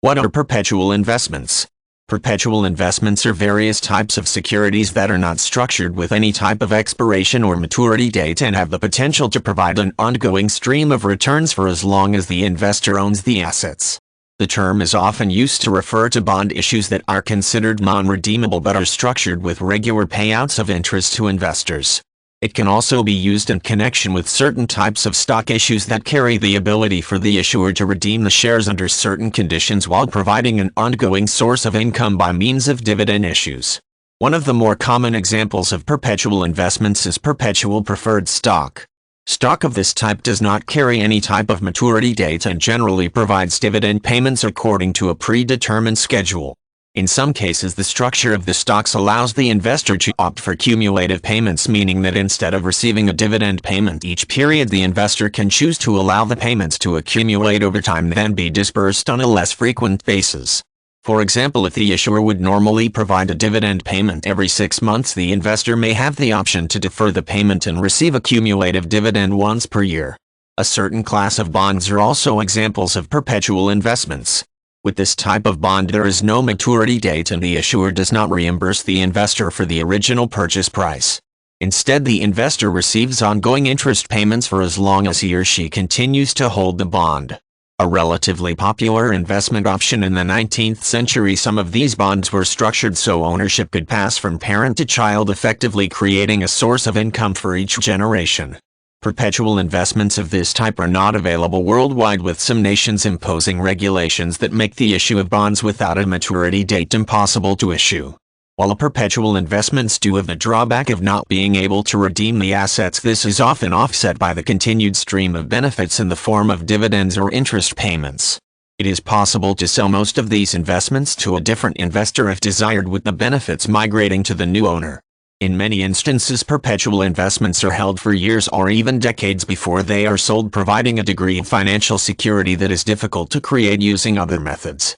What are perpetual investments? Perpetual investments are various types of securities that are not structured with any type of expiration or maturity date and have the potential to provide an ongoing stream of returns for as long as the investor owns the assets. The term is often used to refer to bond issues that are considered non-redeemable but are structured with regular payouts of interest to investors. It can also be used in connection with certain types of stock issues that carry the ability for the issuer to redeem the shares under certain conditions while providing an ongoing source of income by means of dividend issues. One of the more common examples of perpetual investments is perpetual preferred stock. Stock of this type does not carry any type of maturity date and generally provides dividend payments according to a predetermined schedule. In some cases, the structure of the stocks allows the investor to opt for cumulative payments, meaning that instead of receiving a dividend payment each period, the investor can choose to allow the payments to accumulate over time, then be dispersed on a less frequent basis. For example, if the issuer would normally provide a dividend payment every 6 months, the investor may have the option to defer the payment and receive a cumulative dividend once per year. A certain class of bonds are also examples of perpetual investments. With this type of bond, there is no maturity date and the issuer does not reimburse the investor for the original purchase price. Instead, the investor receives ongoing interest payments for as long as he or she continues to hold the bond. A relatively popular investment option in the 19th century, some of these bonds were structured so ownership could pass from parent to child, effectively creating a source of income for each generation. Perpetual investments of this type are not available worldwide, with some nations imposing regulations that make the issue of bonds without a maturity date impossible to issue. While perpetual investments do have the drawback of not being able to redeem the assets, this is often offset by the continued stream of benefits in the form of dividends or interest payments. It is possible to sell most of these investments to a different investor if desired, with the benefits migrating to the new owner. In many instances, perpetual investments are held for years or even decades before they are sold, providing a degree of financial security that is difficult to create using other methods.